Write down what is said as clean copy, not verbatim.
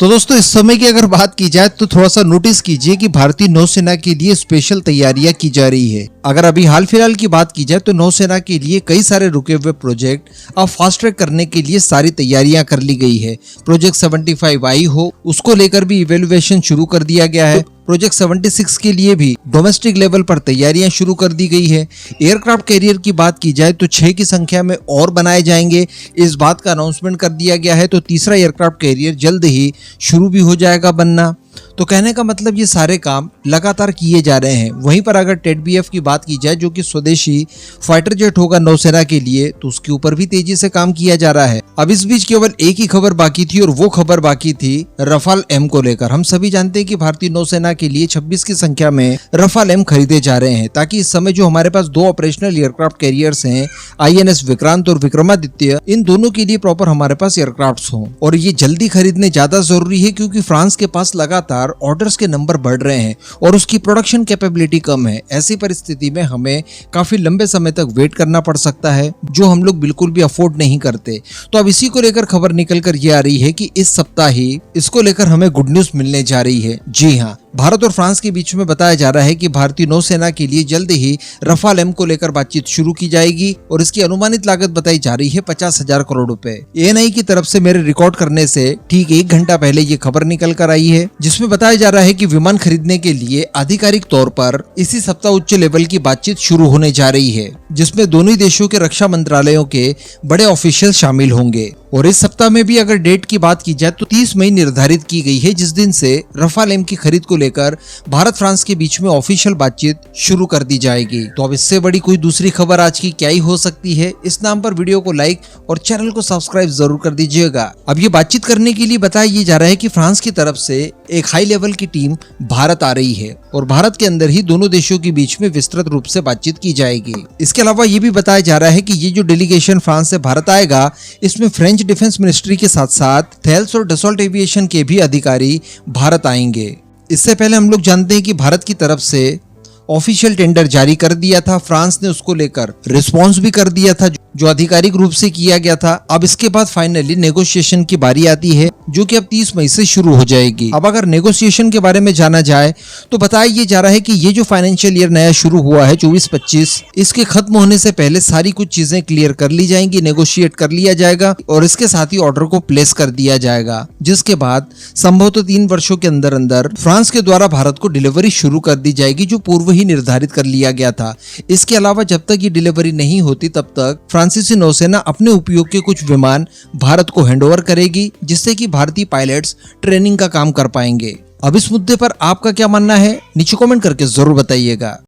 तो दोस्तों इस समय की अगर बात की जाए तो थोड़ा सा नोटिस कीजिए कि भारतीय नौसेना के लिए स्पेशल तैयारियां की जा रही है। अगर अभी हाल फिलहाल की बात की जाए तो नौसेना के लिए कई सारे रुके हुए प्रोजेक्ट अब फास्ट ट्रैक करने के लिए सारी तैयारियां कर ली गई है। प्रोजेक्ट 75I हो उसको लेकर भी इवेल्युएशन शुरू कर दिया गया है। प्रोजेक्ट 76 के लिए भी डोमेस्टिक लेवल पर तैयारियां शुरू कर दी गई है। एयरक्राफ्ट कैरियर की बात की जाए तो 6 की संख्या में और बनाए जाएंगे, इस बात का अनाउंसमेंट कर दिया गया है। तो तीसरा एयरक्राफ्ट कैरियर जल्द ही शुरू भी हो जाएगा बनना। तो कहने का मतलब ये सारे काम लगातार किए जा रहे हैं। वहीं पर अगर टेड-बीएफ की बात की जाए जो कि स्वदेशी फाइटर जेट होगा नौसेना के लिए, तो उसके ऊपर भी तेजी से काम किया जा रहा है। अब इस बीच केवल एक ही खबर बाकी थी और वो खबर बाकी थी रफाल एम को लेकर। हम सभी जानते हैं कि भारतीय नौसेना के लिए 26 की संख्या में रफाल एम खरीदे जा रहे हैं, ताकि इस समय जो हमारे पास 2 ऑपरेशनल एयरक्राफ्ट कैरियर्स हैं, INS विक्रांत और विक्रमादित्य, इन दोनों के लिए प्रॉपर हमारे पास एयरक्राफ्ट हों। और ये जल्दी खरीदने ज्यादा जरूरी है क्योंकि फ्रांस के पास लगातार ऑर्डर्स के नंबर बढ़ रहे हैं और उसकी प्रोडक्शन कैपेबिलिटी कम है। ऐसी परिस्थिति में हमें काफी लंबे समय तक वेट करना पड़ सकता है, जो हम लोग बिल्कुल भी अफोर्ड नहीं करते। तो अब इसी को लेकर खबर निकल कर ये आ रही है कि इस सप्ताह ही इसको लेकर हमें गुड न्यूज मिलने जा रही है। जी हाँ, भारत और फ्रांस के बीच में बताया जा रहा है कि भारतीय नौसेना के लिए जल्द ही रफाल एम को लेकर बातचीत शुरू की जाएगी और इसकी अनुमानित लागत बताई जा रही है 50,000 करोड़ रुपए। ANI की तरफ से मेरे रिकॉर्ड करने से ठीक 1 घंटा पहले ये खबर निकल कर आई है, जिसमें बताया जा रहा है कि विमान खरीदने के लिए आधिकारिक तौर पर इसी सप्ताह उच्च लेवल की बातचीत शुरू होने जा रही है, जिसमें दोनों ही देशों के रक्षा मंत्रालयों के बड़े ऑफिशियल शामिल होंगे। और इस सप्ताह में भी अगर डेट की बात की जाए तो 30 मई निर्धारित की गई है, जिस दिन से रफाल एम की खरीद को लेकर भारत फ्रांस के बीच में ऑफिशियल बातचीत शुरू कर दी जाएगी। तो अब इससे बड़ी कोई दूसरी खबर आज की क्या ही हो सकती है। इस नाम पर वीडियो को लाइक और चैनल को सब्सक्राइब जरूर कर दीजिएगा। अब ये बातचीत करने के लिए बताया ये जा रहा है कि फ्रांस की तरफ से एक हाई लेवल की टीम भारत आ रही है और भारत के अंदर ही दोनों देशों के बीच में विस्तृत रूप से बातचीत की जाएगी। इसके अलावा ये भी बताया जा रहा है कि ये जो डेलीगेशन फ्रांस से भारत आएगा, इसमें फ्रेंच डिफेंस मिनिस्ट्री के साथ साथ थेल्स और डसॉल्ट एविएशन के भी अधिकारी भारत आएंगे। इससे पहले हम लोग जानते हैं कि भारत की तरफ से ऑफिशियल टेंडर जारी कर दिया था, फ्रांस ने उसको लेकर रिस्पॉन्स भी कर दिया था, जो आधिकारिक रूप से किया गया था। अब इसके बाद फाइनली नेगोशिएशन की बारी आती है, जो कि अब 30 मई से शुरू हो जाएगी। अब अगर नेगोशिएशन के बारे में जाना जाए तो बताया ये जा रहा है कि ये जो फाइनेंशियल ईयर नया शुरू हुआ है 24-25, इसके खत्म होने से पहले सारी कुछ चीजें क्लियर कर ली जाएंगी, नेगोशिएट कर लिया जाएगा और इसके साथ ही ऑर्डर को प्लेस कर दिया जाएगा, जिसके बाद संभवतः 3 वर्षों के अंदर अंदर फ्रांस के द्वारा भारत को डिलीवरी शुरू कर दी जाएगी, जो पूर्व ही निर्धारित कर लिया गया था। इसके अलावा जब तक ये डिलीवरी नहीं होती तब तक फ्रांसीसी नौसेना अपने उपयोग के कुछ विमान भारत को हैंडओवर करेगी, जिससे कि भारतीय पायलट्स ट्रेनिंग का काम कर पाएंगे। अब इस मुद्दे पर आपका क्या मानना है, नीचे कमेंट करके जरूर बताइएगा।